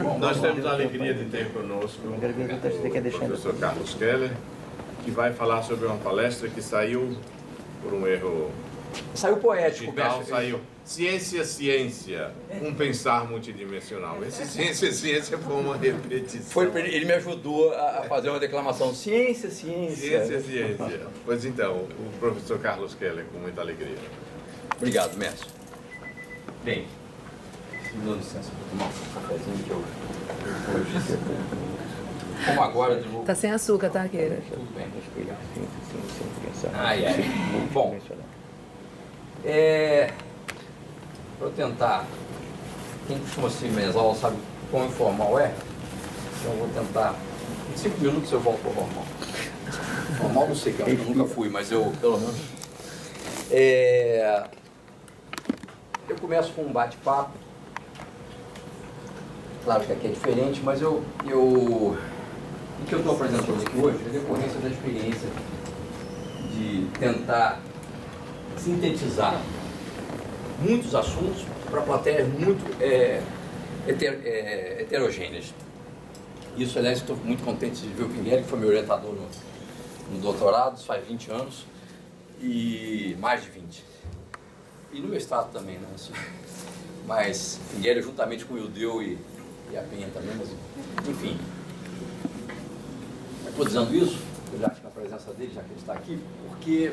Bom, nós temos a alegria de ter conosco o professor Carlos Keller, que vai falar sobre uma palestra que saiu por um erro Saiu poético, digital, saiu Ciência, um pensar multidimensional. Esse Ciência foi uma repetição. Ele me ajudou a fazer uma declamação. Ciência. Ciência. Pois então, o professor Carlos Keller, com muita alegria. Obrigado, mestre. Bem, me dá licença para tomar um cafezinho que eu hoje. Como agora de novo. Tá sem açúcar, tá, Keller? Tudo bem. Bom, para eu tentar, quem costuma assistir minhas aulas sabe quão informal é, então eu vou tentar, em 5 minutos eu volto ao normal. Normal não sei, que eu nunca fui, mas eu, pelo menos. Eu começo com um bate-papo, claro que aqui é diferente, mas o que eu estou apresentando aqui hoje é decorrência da experiência de tentar sintetizar muitos assuntos para plateias muito heterogêneas. Isso, aliás, estou muito contente de ver o Pinguelli, que foi meu orientador no doutorado, faz 20 anos, e mais de 20. E no mestrado também, né? Mas Pinguelli, juntamente com o Ildeu e a Penha também, mas enfim. Estou dizendo isso, já que na presença dele, já que ele está aqui, porque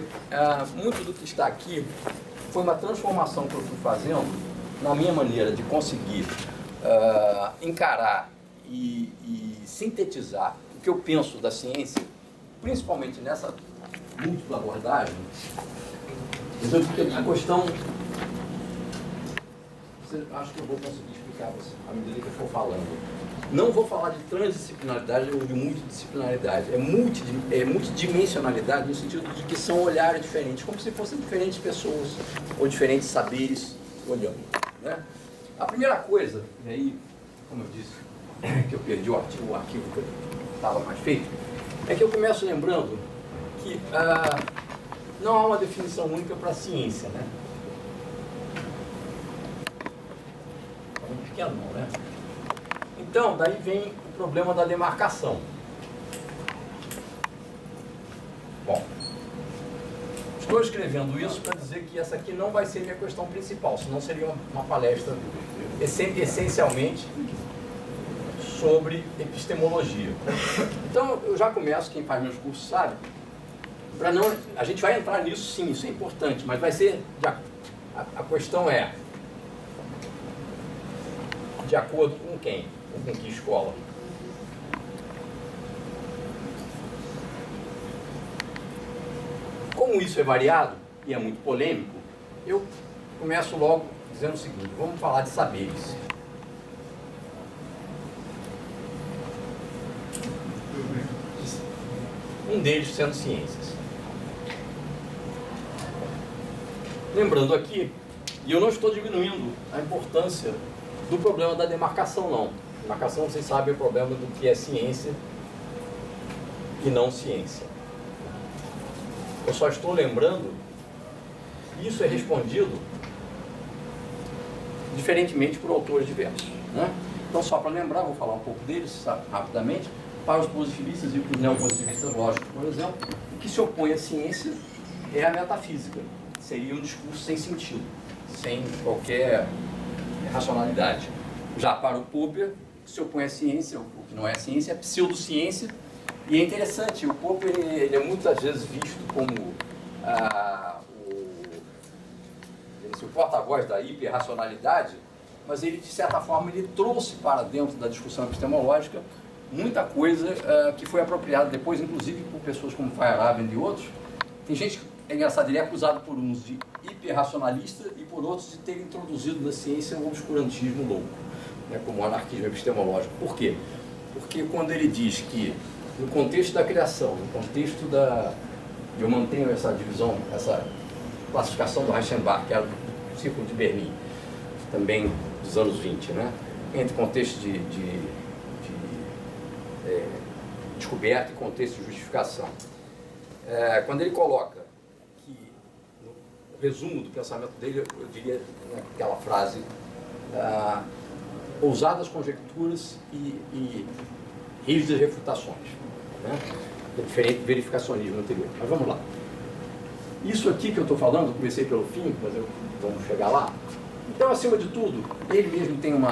muito do que está aqui foi uma transformação que eu fui fazendo na minha maneira de conseguir encarar e sintetizar o que eu penso da ciência, principalmente nessa múltipla abordagem. Porque a questão, acho que eu vou conseguir explicar à medida que eu for falando. Não vou falar de transdisciplinaridade ou de multidisciplinaridade, é multidimensionalidade no sentido de que são olhares diferentes, como se fossem diferentes pessoas ou diferentes saberes olhando, né? A primeira coisa, e aí, como eu disse, que eu perdi o arquivo que estava mais feito, é que eu começo lembrando que não há uma definição única para a ciência, né? É muito pequeno, não, né? Então, daí vem o problema da demarcação. Bom, estou escrevendo isso para dizer que essa aqui não vai ser minha questão principal, senão seria uma palestra essencialmente sobre epistemologia. Então, eu já começo, quem faz meus cursos sabe, a gente vai entrar nisso sim, isso é importante, mas vai ser, a questão é, de acordo com quem? Com que escola? Como isso é variado e é muito polêmico, eu começo logo dizendo o seguinte: vamos falar de saberes. Um deles sendo ciências. Lembrando aqui, e eu não estou diminuindo a importância do problema da demarcação, não. Demarcação, vocês sabem, é o problema do que é ciência e não ciência. Eu só estou lembrando que isso é respondido diferentemente por autores diversos, né? Então, só para lembrar, vou falar um pouco deles rapidamente. Para os positivistas e para os neopositivistas lógicos, por exemplo, o que se opõe à ciência é a metafísica. Seria um discurso sem sentido, sem qualquer racionalidade. Já para o Popper, o que se opõe à ciência, o que não é ciência, é a pseudociência. E é interessante, o Popper ele é muitas vezes visto como o porta-voz da hiperracionalidade, mas ele, de certa forma, ele trouxe para dentro da discussão epistemológica muita coisa que foi apropriada depois, inclusive por pessoas como Feyerabend e outros. Tem gente que, é engraçado, ele é acusado por uns de hiperracionalista e por outros de ter introduzido na ciência um obscurantismo louco, né, como o anarquismo epistemológico. Por quê? Porque quando ele diz que, no contexto da criação, no contexto da... Eu mantenho essa divisão, essa classificação do Reichenbach, que era do Círculo de Berlim, também dos anos 20, né, entre contexto de descoberta e contexto de justificação. Quando ele coloca que, no resumo do pensamento dele, eu diria aquela frase, ousadas conjecturas e rígidas refutações, né? É diferente do verificacionismo anterior. Mas vamos lá. Isso aqui que eu estou falando, eu comecei pelo fim, mas vamos chegar lá. Então, acima de tudo, ele mesmo tem um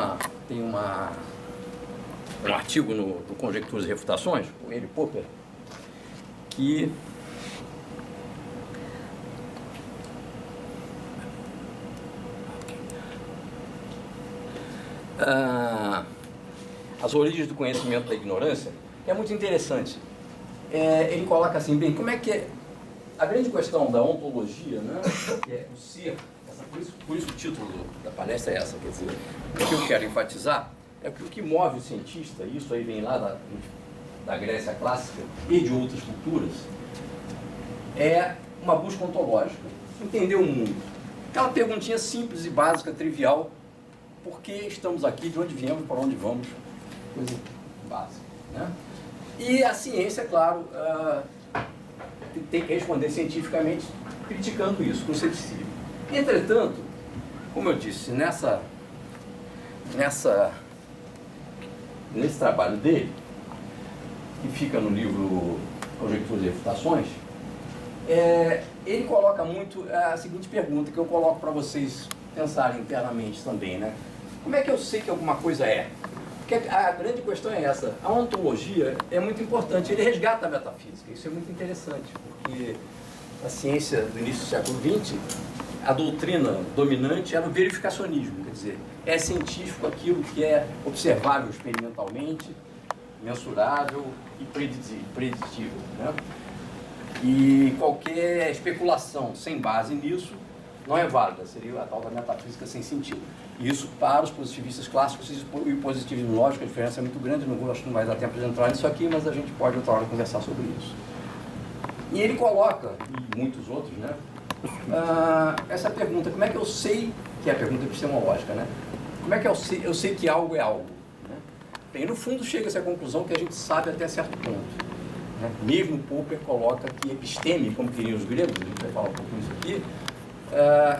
artigo no Conjecturas e Refutações, com ele, Popper, que as origens do conhecimento da ignorância, que é muito interessante. Ele coloca assim, bem, como é que é a grande questão da ontologia, né, que é o ser, por isso o título da palestra é essa, quer dizer, o que eu quero enfatizar é que o que move o cientista, e isso aí vem lá da Grécia clássica e de outras culturas, é uma busca ontológica, entender o mundo. Aquela perguntinha simples e básica, trivial, por que estamos aqui, de onde viemos, para onde vamos, coisa básica, né? E a ciência, claro, tem que responder cientificamente, criticando isso, com ceticismo. Entretanto, como eu disse, nesse trabalho dele, que fica no livro Conjecturas e Refutações, ele coloca muito a seguinte pergunta, que eu coloco para vocês pensarem internamente também, né? Como é que eu sei que alguma coisa é? Porque a grande questão é essa. A ontologia é muito importante, ele resgata a metafísica, isso é muito interessante, porque a ciência do início do século XX, a doutrina dominante era o verificacionismo, quer dizer, é científico aquilo que é observável experimentalmente, mensurável e preditível, né? E qualquer especulação sem base nisso não é válida, seria a tal da metafísica sem sentido. Isso, para os positivistas clássicos e o positivismo lógico, a diferença é muito grande, acho que não vai dar tempo de entrar nisso aqui, mas a gente pode outra hora conversar sobre isso. E ele coloca, e muitos outros, né, essa pergunta, como é que eu sei, que é a pergunta epistemológica, né? Como é que eu sei que algo é algo? Né? Bem, no fundo chega-se à conclusão que a gente sabe até certo ponto. Né? Mesmo Popper coloca que episteme, como queriam os gregos, a gente vai falar um pouco disso aqui,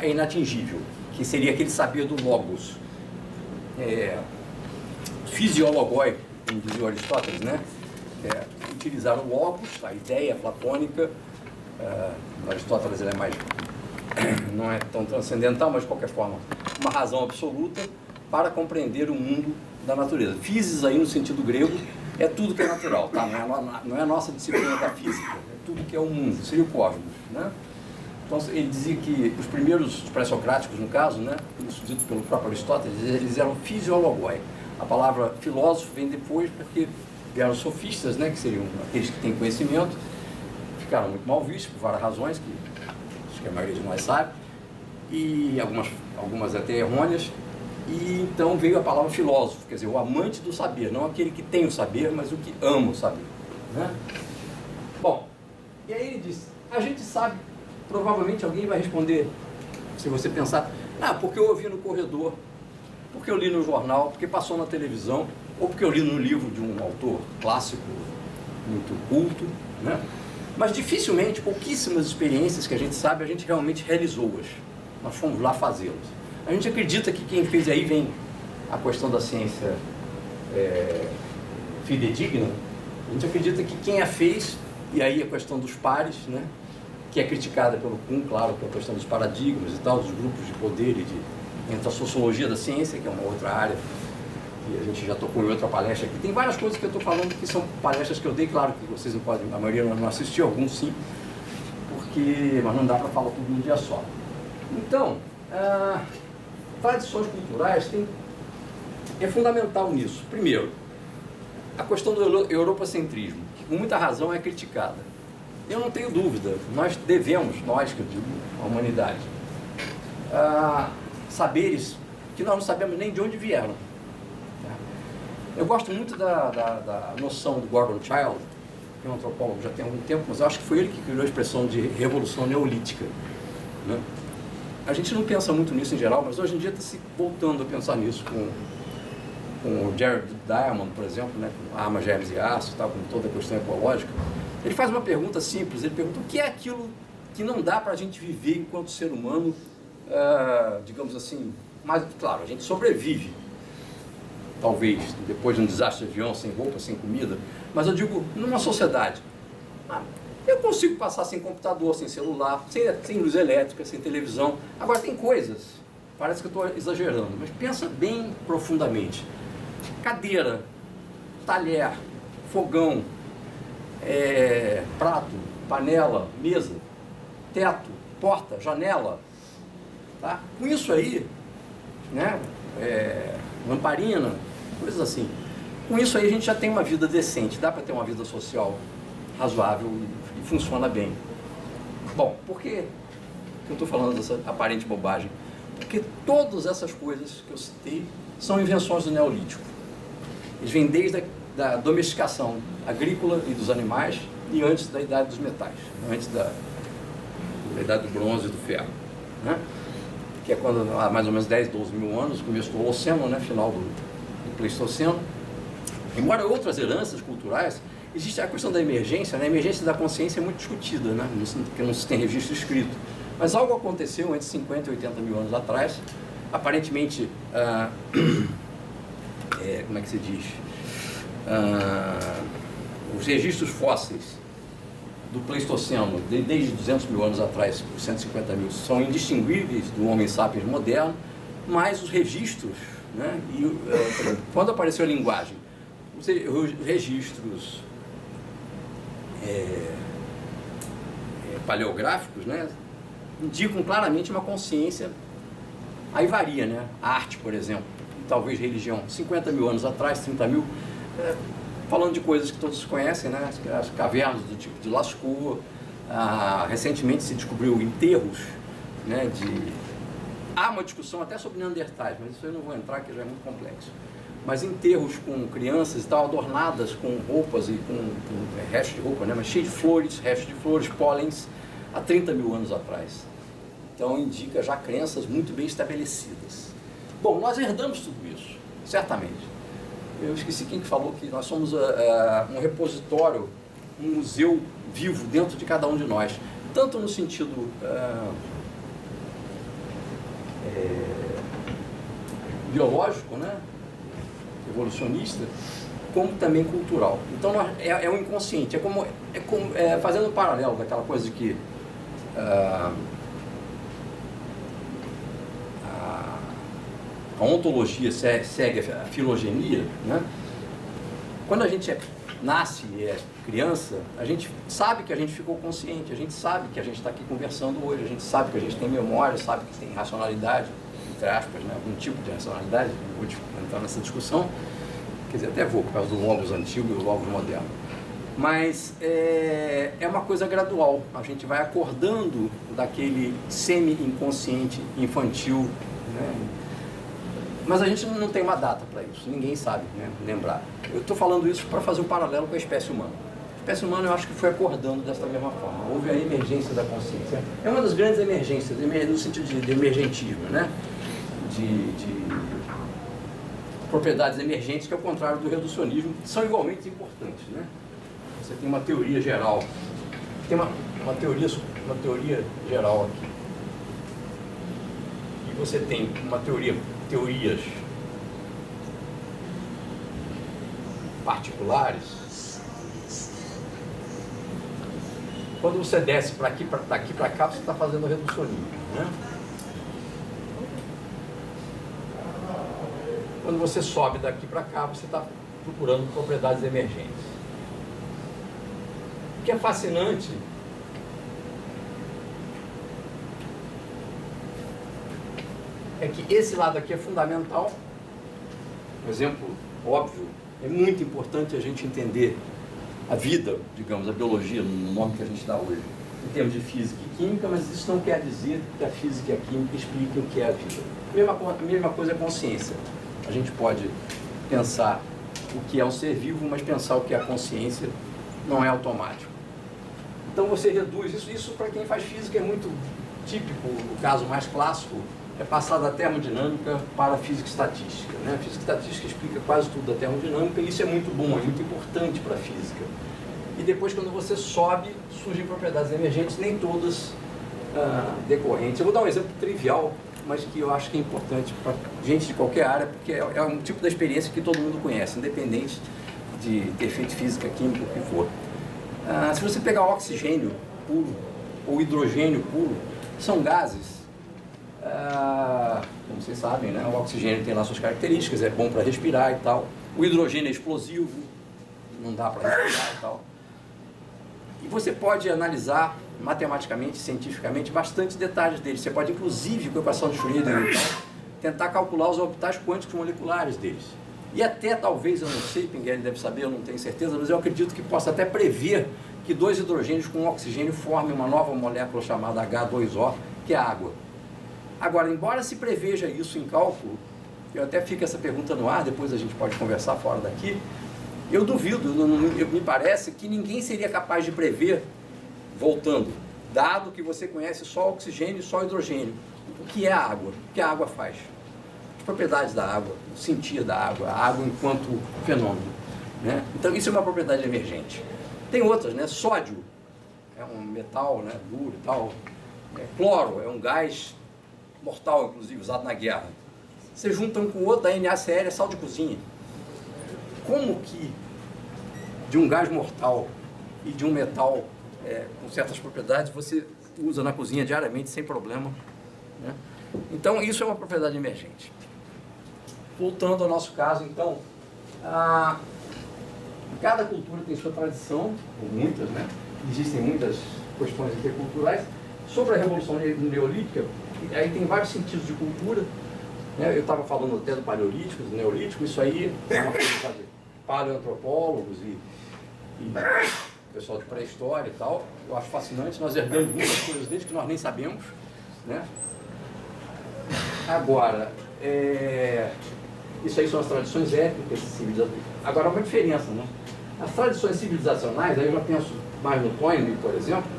é inatingível, que seria aquele saber do logos. Fisiologoi, como dizia Aristóteles, né? Utilizar o logos, a ideia platônica. Aristóteles ele não é tão transcendental, mas de qualquer forma, uma razão absoluta para compreender o mundo da natureza. Physis aí no sentido grego é tudo que é natural, tá? Não é a nossa disciplina da física, é tudo que é o mundo, seria o cosmos, né? Então ele dizia que os primeiros pré-socráticos, no caso, né, isso dito pelo próprio Aristóteles, eles eram fisiologoi. A palavra filósofo vem depois porque vieram sofistas, né, que seriam aqueles que têm conhecimento, ficaram muito mal vistos por várias razões, que acho que a maioria de nós sabe, e algumas até errôneas, e então veio a palavra filósofo, quer dizer, o amante do saber, não aquele que tem o saber, mas o que ama o saber, né? Bom, e aí ele disse, a gente sabe, provavelmente alguém vai responder, se você pensar, porque eu ouvi no corredor, porque eu li no jornal, porque passou na televisão, ou porque eu li no livro de um autor clássico, muito culto, né? Mas dificilmente, pouquíssimas experiências que a gente sabe, a gente realmente realizou-as. Nós fomos lá fazê-las. A gente acredita que quem fez aí vem a questão da ciência fidedigna. A gente acredita que quem a fez, e aí a questão dos pares, né, que é criticada pelo Kuhn, claro, pela questão dos paradigmas e tal, dos grupos de poder entre a sociologia da ciência, que é uma outra área, que a gente já tocou em outra palestra aqui. Tem várias coisas que eu estou falando que são palestras que eu dei, claro que vocês não podem, a maioria não assistiu, alguns sim, mas não dá para falar tudo num dia só. Então, tradições culturais é fundamental nisso. Primeiro, a questão do europocentrismo, que com muita razão é criticada. Eu não tenho dúvida, nós que eu digo, a humanidade, saberes que nós não sabemos nem de onde vieram. Eu gosto muito da noção do Gordon Childe, que é um antropólogo já tem algum tempo, mas eu acho que foi ele que criou a expressão de revolução neolítica, né? A gente não pensa muito nisso em geral, mas hoje em dia está se voltando a pensar nisso com o Jared Diamond, por exemplo, né, com armas, germes e aço, tal, com toda a questão ecológica. Ele faz uma pergunta simples, ele pergunta o que é aquilo que não dá para a gente viver enquanto ser humano, digamos assim, mas claro, a gente sobrevive. talvez, depois de um desastre de avião, sem roupa, sem comida, mas eu digo, numa sociedade, eu consigo passar sem computador, sem celular, sem luz elétrica, sem televisão. Agora tem coisas, parece que eu estou exagerando, mas pensa bem profundamente. Cadeira, talher, fogão, prato, panela, mesa, teto, porta, janela, tá? Com isso aí, né, lamparina, coisas assim. Com isso aí a gente já tem uma vida decente, dá para ter uma vida social razoável e funciona bem. Bom, por que eu estou falando dessa aparente bobagem? Porque todas essas coisas que eu citei são invenções do Neolítico. Eles vêm desde a domesticação agrícola e dos animais e antes da idade dos metais, antes da idade do bronze e do ferro, né? Que é quando, há mais ou menos 10, 12 mil anos, começo do Holoceno, né? Final do Pleistoceno. Embora outras heranças culturais, existe a questão da emergência, né? A emergência da consciência é muito discutida, né? Porque não se tem registro escrito. Mas algo aconteceu entre 50 e 80 mil anos atrás, aparentemente, como é que se diz? Os registros fósseis do Pleistoceno, desde 200 mil anos atrás, 150 mil, são indistinguíveis do Homo sapiens moderno, mas os registros, né? Quando apareceu a linguagem, os registros paleográficos, né, indicam claramente uma consciência. Aí varia, né? A arte, por exemplo, talvez religião, 50 mil anos atrás, 30 mil, falando de coisas que todos conhecem, né? As cavernas do tipo de Lascaux, recentemente se descobriu enterros, né? Há uma discussão até sobre Neandertais, mas isso eu não vou entrar, que já é muito complexo. Mas enterros com crianças e tal, adornadas com roupas e com resto de roupa, né? Mas cheio de flores, resto de flores, pólens, há 30 mil anos atrás. Então indica já crenças muito bem estabelecidas. Bom, nós herdamos tudo isso, certamente. Eu esqueci quem que falou que nós somos um repositório, um museu vivo dentro de cada um de nós. Tanto no sentido biológico, né? Evolucionista, como também cultural. Então é um inconsciente, é como fazendo um paralelo daquela coisa de que a ontologia segue a filogenia, né? Quando a gente nasce e é criança, a gente sabe que a gente ficou consciente, a gente sabe que a gente está aqui conversando hoje, a gente sabe que a gente tem memória, sabe que tem racionalidade, entre aspas, né? Algum tipo de racionalidade, não vou entrar nessa discussão, quer dizer, até vou, por causa do logos antigo e do logos moderno. Mas é uma coisa gradual, a gente vai acordando daquele semi-inconsciente infantil, né? Mas a gente não tem uma data para isso, ninguém sabe, né, lembrar. Eu estou falando isso para fazer um paralelo com a espécie humana. A espécie humana eu acho que foi acordando dessa mesma forma. Houve a emergência da consciência. É uma das grandes emergências, no sentido de emergentismo, né? De propriedades emergentes, que é o contrário do reducionismo, que são igualmente importantes, né? Você tem uma teoria geral, tem uma teoria geral aqui. E você tem teorias particulares. Quando você desce daqui para cá, você está fazendo reducionismo, né? Quando você sobe daqui para cá, você está procurando propriedades emergentes. O que é fascinante é que esse lado aqui é fundamental. Um exemplo óbvio, é muito importante a gente entender a vida, digamos, a biologia, no nome que a gente dá hoje, em termos de física e química, mas isso não quer dizer que a física e a química expliquem o que é a vida. A mesma coisa é a consciência. A gente pode pensar o que é um ser vivo, mas pensar o que é a consciência não é automático. Então você reduz isso para quem faz física é muito típico, o caso mais clássico é passar da termodinâmica para a física estatística, né? A física estatística explica quase tudo da termodinâmica e isso é muito bom, é muito importante para a física. E depois, quando você sobe, surgem propriedades emergentes, nem todas decorrentes. Eu vou dar um exemplo trivial, mas que eu acho que é importante para gente de qualquer área, porque é um tipo da experiência que todo mundo conhece, independente de ter feito física, química, o que for. Se você pegar oxigênio puro ou hidrogênio puro, são gases, como vocês sabem, né? O oxigênio tem lá suas características, é bom para respirar e tal. O hidrogênio é explosivo, não dá para respirar e tal. E você pode analisar matematicamente, cientificamente, bastante detalhes deles. Você pode, inclusive, com a equação de Schrödinger e tal, tentar calcular os orbitais quânticos moleculares deles. E até, talvez, eu não sei, Pinguelli deve saber, eu não tenho certeza, mas eu acredito que possa até prever que dois hidrogênios com oxigênio formem uma nova molécula chamada H2O, que é a água. Agora, embora se preveja isso em cálculo, eu até fico essa pergunta no ar, depois a gente pode conversar fora daqui, eu duvido, me parece que ninguém seria capaz de prever, voltando, dado que você conhece só oxigênio e só hidrogênio, o que é a água, o que a água faz, as propriedades da água, o sentir da água, a água enquanto fenômeno, né? Então isso é uma propriedade emergente. Tem outras, né? Sódio é um metal, né, duro e tal, cloro é um gás mortal, inclusive, usado na guerra. Você junta um com o outro, da NaCl é sal de cozinha. Como que de um gás mortal e de um metal com certas propriedades você usa na cozinha diariamente sem problema, né? Então isso é uma propriedade emergente. Voltando ao nosso caso, então, cada cultura tem sua tradição, ou muitas, né? Existem muitas questões interculturais. Sobre a Revolução Neolítica, aí tem vários sentidos de cultura, né? Eu estava falando até do Paleolítico, do Neolítico, isso aí é uma coisa de paleoantropólogos e pessoal de pré-história e tal. Eu acho fascinante, nós herdamos muitas coisas deles que nós nem sabemos, né? Agora, isso aí são as tradições étnicas civilizacionais. Agora, uma diferença, né? As tradições civilizacionais, aí eu já penso mais no Toynbee, por exemplo,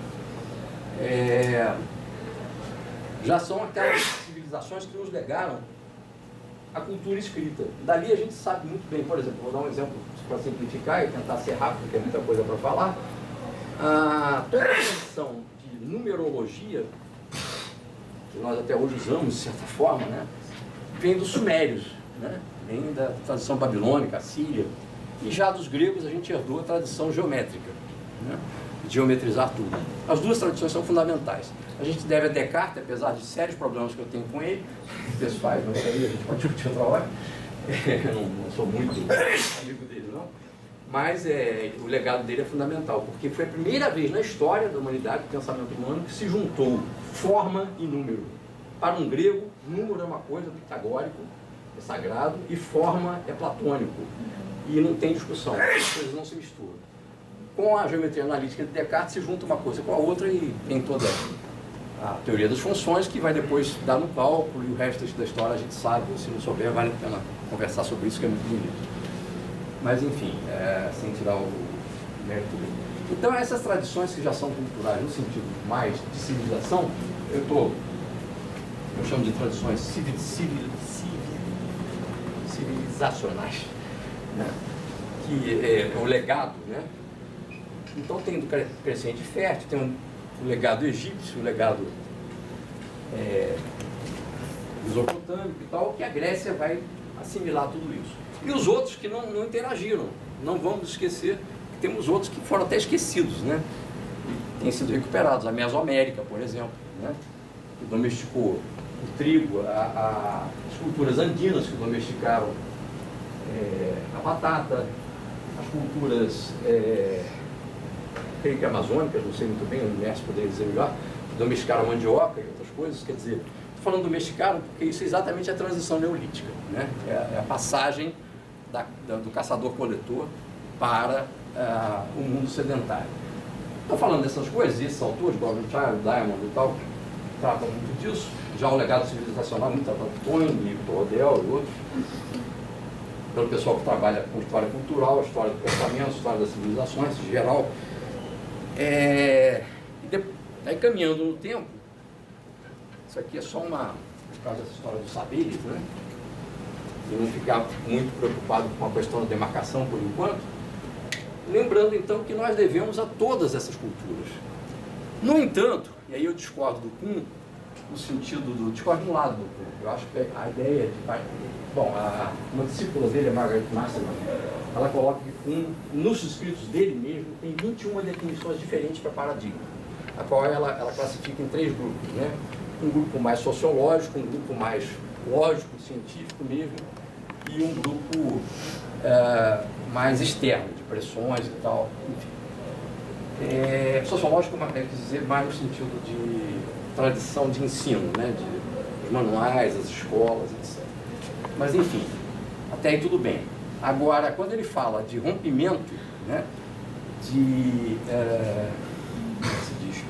já são aquelas civilizações que nos legaram a cultura escrita. Dali a gente sabe muito bem, por exemplo, vou dar um exemplo para simplificar e tentar ser rápido, porque é muita coisa para falar. Toda a tradição de numerologia, que nós até hoje usamos de certa forma, né, vem dos sumérios, né, vem da tradição babilônica, assíria, e já dos gregos a gente herdou a tradição geométrica, né, de geometrizar tudo. As duas tradições são fundamentais. A gente deve a Descartes, apesar de sérios problemas que eu tenho com ele, pessoais, mas isso aí a gente pode discutir outra hora. Eu não sou muito amigo dele, não. Mas o legado dele é fundamental, porque foi a primeira vez na história da humanidade, do pensamento humano, que se juntou forma e número. Para um grego, número é uma coisa pitagórico, é sagrado, e forma é platônico. E não tem discussão, as coisas não se misturam. Com a geometria analítica de Descartes se junta uma coisa com a outra e tem toda a teoria das funções que vai depois dar no cálculo, e o resto da história a gente sabe, se não souber vale a pena conversar sobre isso, que é muito bonito. Mas enfim, sem tirar o mérito dele. Então essas tradições que já são culturais no sentido mais de civilização, eu chamo de tradições civilizacionais, né? Que é o legado, né? Então tem do crescente fértil, tem o legado egípcio, o legado mesopotâmico e tal, que a Grécia vai assimilar tudo isso. E os outros que não interagiram, não vamos esquecer que temos outros que foram até esquecidos, né? E têm sido recuperados, a Mesoamérica, por exemplo, né? Que domesticou o trigo, as culturas andinas que domesticaram a batata, as culturas creio que amazônicas, não sei muito bem, o Mestre poderia dizer melhor, domesticaram a mandioca e outras coisas, quer dizer, estou falando domesticaram porque isso é exatamente a transição neolítica, né? É a passagem do caçador-coletor para o mundo sedentário. Estou falando dessas coisas, e esses autores, Gordon Childe, Diamond e tal, tratam muito disso, já o legado civilizacional, muito tratado por Toynbee, por Odell e outros, pelo pessoal que trabalha com história cultural, história do pensamento, história das civilizações em geral. Aí caminhando no tempo, isso aqui é só por causa dessa história dos saberes, né? E não ficar muito preocupado com a questão da demarcação por enquanto. Lembrando então que nós devemos a todas essas culturas. No entanto, e aí eu discordo do Kuhn, no sentido do... discordo de um lado. Eu acho que a ideia de... Bom, uma discípula dele, a Margaret Masterman, ela coloca que nos escritos dele mesmo tem 21 definições diferentes para paradigma, a qual ela classifica em 3 grupos, né? Um grupo mais sociológico, um grupo mais lógico, científico mesmo, e um grupo mais externo, de pressões e tal, enfim. Sociológico, quer dizer, mais no sentido de tradição de ensino, né? Os manuais, as escolas, etc. Mas, enfim, até aí tudo bem. Agora, quando ele fala de rompimento, né? Como se diz?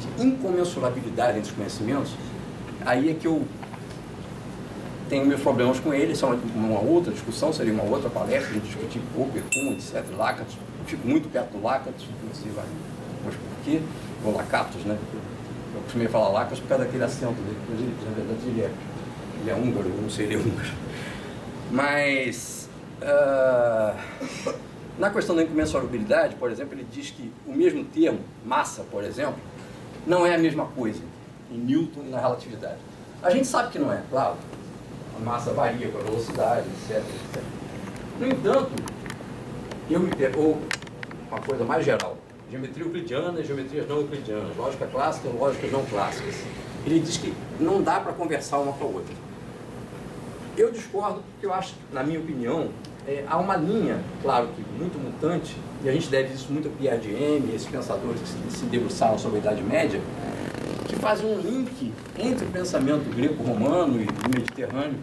De incomensurabilidade entre os conhecimentos, aí é que eu tenho meus problemas com ele. Isso é uma outra discussão, seria uma outra palestra, a gente discutir Popper, Kuhn, etc., Lakatos. Eu fico muito perto do Lakatos, não sei mas por quê? Ou Lakatos, né? Eu costumei falar Lakatos por causa daquele acento dele, mas ele, na verdade ele é húngaro, eu não sei, ele é húngaro. Mas, na questão da incomensurabilidade, por exemplo, ele diz que o mesmo termo, massa, por exemplo, não é a mesma coisa em Newton e na relatividade. A gente sabe que não é, claro. A massa varia com a velocidade, etc, etc. No entanto, ou uma coisa mais geral, geometria euclidiana e geometrias não euclidianas, lógica clássica e lógicas não clássicas. Ele diz que não dá para conversar uma com a outra. Eu discordo porque eu acho, na minha opinião, há uma linha, claro que muito mutante, e a gente deve isso muito a Pierre Dieme, esses pensadores que se debruçaram sobre a Idade Média, que fazem um link entre o pensamento greco-romano e mediterrâneo,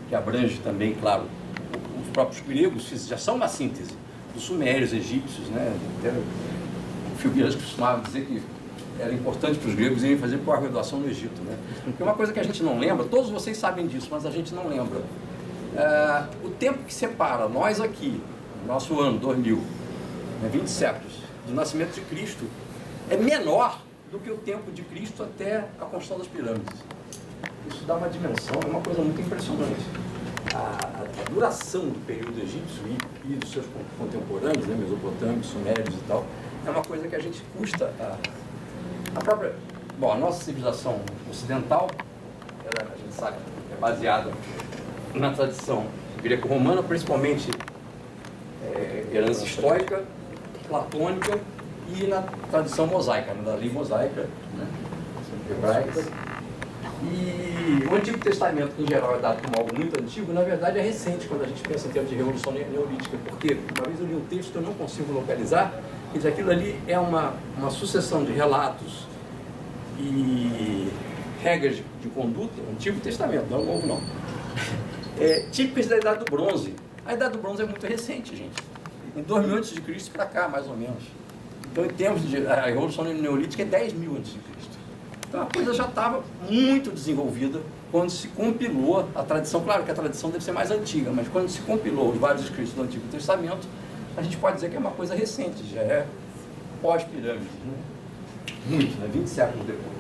que abrange também, claro, os próprios gregos, já são uma síntese dos sumérios, egípcios, né? O Filgueiras costumava dizer que era importante para os gregos irem fazer pós-graduação no Egito, né? Porque uma coisa que a gente não lembra, todos vocês sabem disso, mas a gente não lembra. O tempo que separa nós aqui, nosso ano 2000, 20 séculos, do nascimento de Cristo, é menor do que o tempo de Cristo até a construção das pirâmides. Isso dá uma dimensão, é uma coisa muito impressionante. A duração do período egípcio e dos seus contemporâneos, né, mesopotâmicos, sumérios e tal, é uma coisa que a gente custa a própria... Bom, a nossa civilização ocidental, ela, a gente sabe, é baseada na tradição greco-romana, principalmente herança histórica, platônica e na tradição mosaica, da lei mosaica, né, hebraica. E o Antigo Testamento, que em geral é dado como algo muito antigo, na verdade é recente quando a gente pensa em termos de revolução neolítica, porque uma vez eu li um texto que eu não consigo localizar, e que aquilo ali é uma sucessão de relatos e regras de conduta, o Antigo Testamento, não é o Novo não, típicas da Idade do Bronze. A Idade do Bronze é muito recente, gente, em 2000 a.C. para cá, mais ou menos. Então, em termos de... a Revolução Neolítica é 10.000 a.C. Então, a coisa já estava muito desenvolvida quando se compilou a tradição. Claro que a tradição deve ser mais antiga, mas quando se compilou os vários escritos do Antigo Testamento, a gente pode dizer que é uma coisa recente, já é pós-pirâmide, né? Muito, né? 20 séculos depois.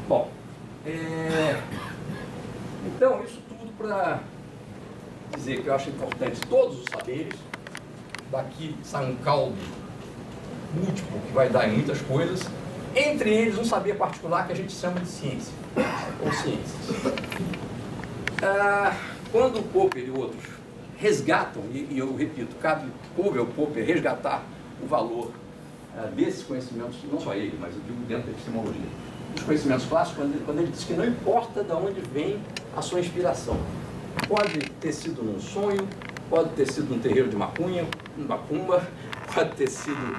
Bom, então, isso tudo para dizer que eu acho importante todos os saberes. Daqui sai um caldo múltiplo que vai dar em muitas coisas, entre eles um saber particular que a gente chama de ciência, ou ciências. Quando o Popper e outros resgatam, e eu repito, cabe Popper resgatar o valor desses conhecimentos, não só ele, mas eu digo dentro da epistemologia, dos conhecimentos clássicos, quando ele diz que não importa de onde vem a sua inspiração. Pode ter sido num sonho, pode ter sido num terreiro de macumba, pode ter sido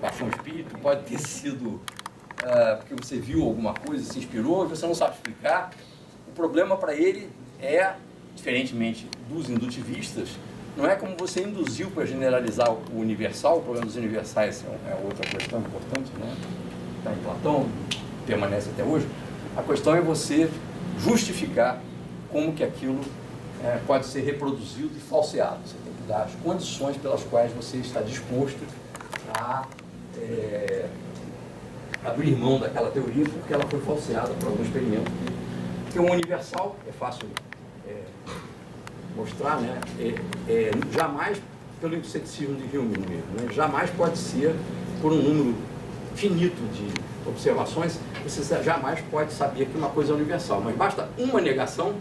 paixão espírito, pode ter sido porque você viu alguma coisa, se inspirou, você não sabe explicar. O problema para ele é, diferentemente dos indutivistas, não é como você induziu para generalizar o universal. O problema dos universais é outra questão importante, né? Está em Platão, permanece até hoje. A questão é você justificar como que aquilo pode ser reproduzido e falseado. Você tem que dar as condições pelas quais você está disposto a abrir mão daquela teoria porque ela foi falseada por algum experimento. Porque o universal é fácil mostrar, né? Jamais, pelo ceticismo de Hume mesmo, né? Jamais pode ser por um número finito de observações, você jamais pode saber que uma coisa é universal. Mas basta uma negação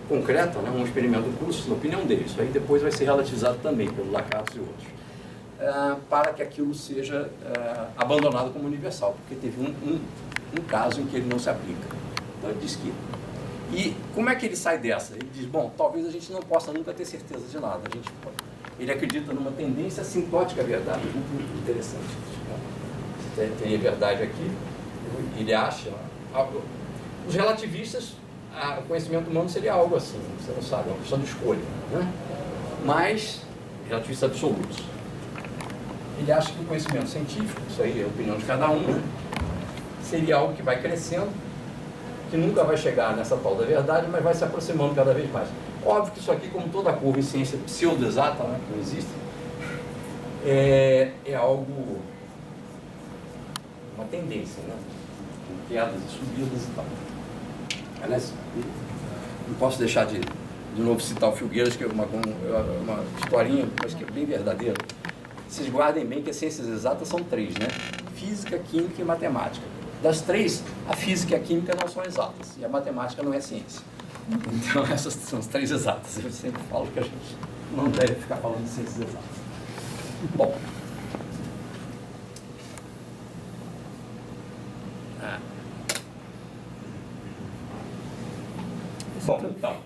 concreta, né, um experimento curso, na opinião dele, isso aí depois vai ser relativizado também pelo Lakatos e outros, para que aquilo seja abandonado como universal, porque teve um caso em que ele não se aplica. Então ele diz que... E como é que ele sai dessa? Ele diz, bom, talvez a gente não possa nunca ter certeza de nada. Ele acredita numa tendência assintótica à verdade, muito interessante. Tem a verdade aqui, ele acha... Os relativistas, o conhecimento humano seria algo assim, você não sabe, é uma questão de escolha, né? Mas, relativistas absolutos. Ele acha que o conhecimento científico, isso aí é a opinião de cada um, né, seria algo que vai crescendo, que nunca vai chegar nessa tal da verdade, mas vai se aproximando cada vez mais. Óbvio que isso aqui, como toda curva em ciência pseudo-exata, né, que não existe, é algo, uma tendência, né, com quedas e subidas e tal. Aliás, não posso deixar de novo citar o Filgueiras, que é uma historinha, mas que é bem verdadeira. Vocês guardem bem que as ciências exatas são 3, né? Física, química e matemática. Das 3, a física e a química não são exatas, e a matemática não é ciência. Então, essas são as 3 exatas. Eu sempre falo que a gente não deve ficar falando de ciências exatas. Bom. Bom, então,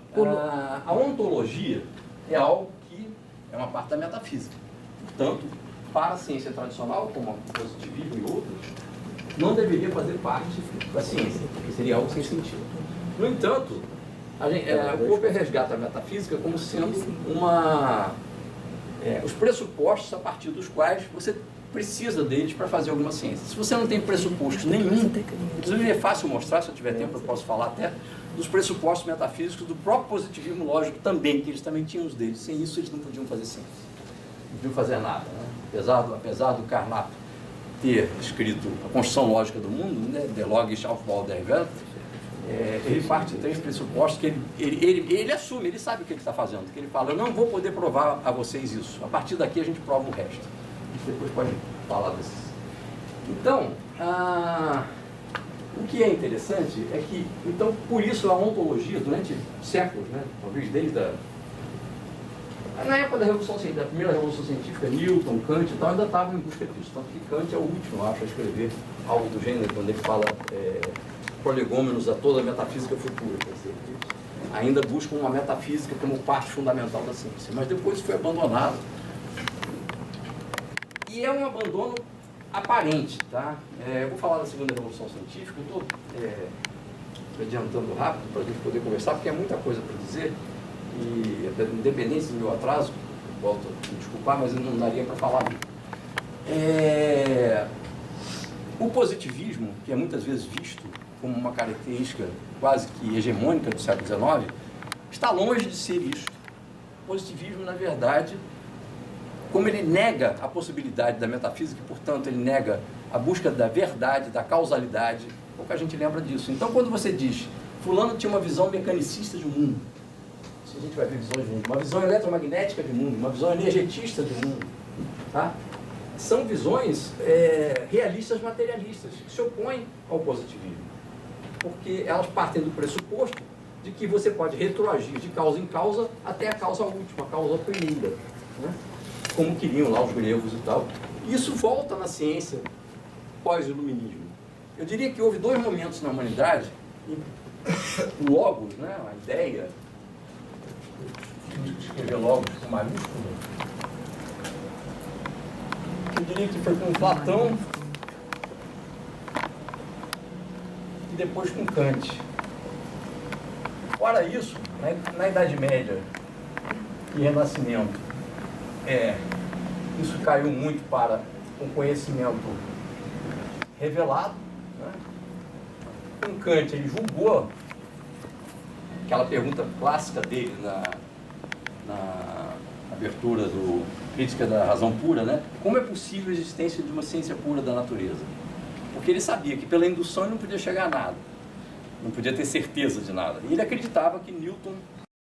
a ontologia é algo que é uma parte da metafísica. Portanto, para a ciência tradicional, como o positivismo e outros, não deveria fazer parte da ciência, porque seria algo sem sentido. No entanto, o Popper resgata a metafísica como sendo os pressupostos a partir dos quais você precisa deles para fazer alguma ciência. Se você não tem pressuposto nenhum, inclusive é fácil mostrar, se eu tiver tempo eu posso falar até, dos pressupostos metafísicos do próprio positivismo lógico também, que eles também tinham os deles. Sem isso eles não podiam fazer ciência, não podiam fazer nada, né? Apesar do Carnap ter escrito a construção lógica do mundo, né? Der Logische Aufbau der Welt, ele parte de 3 pressupostos que ele assume, ele sabe o que ele está fazendo, que ele fala, eu não vou poder provar a vocês isso, a partir daqui a gente prova o resto. A gente depois pode falar desses. Então, o que é interessante é que, então, por isso a ontologia, durante séculos, né, talvez desde na época da primeira revolução científica, Newton, Kant e tal, ainda estavam em busca disso. Tanto que Kant é o último, acho, a escrever algo do gênero, quando ele fala prolegômenos a toda a metafísica futura. Quer dizer, ainda buscam uma metafísica como parte fundamental da ciência. Mas depois isso foi abandonado. E é um abandono aparente, tá? Eu vou falar da segunda revolução científica, eu estou adiantando rápido para a gente poder conversar, porque é muita coisa para dizer, e independente do meu atraso, volto a me desculpar, mas não daria para falar muito. O positivismo, que é muitas vezes visto como uma característica quase que hegemônica do século XIX, está longe de ser isso. O positivismo, na verdade, como ele nega a possibilidade da metafísica, e, portanto, ele nega a busca da verdade, da causalidade, pouca gente lembra disso. Então, quando você diz, fulano tinha uma visão mecanicista de mundo, se a gente vai ver visões de mundo, uma visão eletromagnética de mundo, uma visão energetista de mundo, tá? São visões realistas materialistas, que se opõem ao positivismo, porque elas partem do pressuposto de que você pode retroagir de causa em causa até a causa última, a causa primeira, né? Como queriam lá os gregos e tal. Isso volta na ciência pós-iluminismo. Eu diria que houve 2 momentos na humanidade, o logos, né, a ideia, escrever logos com maiúsculo, eu diria que foi com Platão e depois com Kant. Ora isso, na Idade Média e Renascimento, isso caiu muito para um conhecimento revelado, né? Com Kant, ele julgou aquela pergunta clássica dele na abertura do Crítica da Razão Pura, né? Como é possível a existência de uma ciência pura da natureza? Porque ele sabia que pela indução ele não podia chegar a nada, não podia ter certeza de nada. E ele acreditava que Newton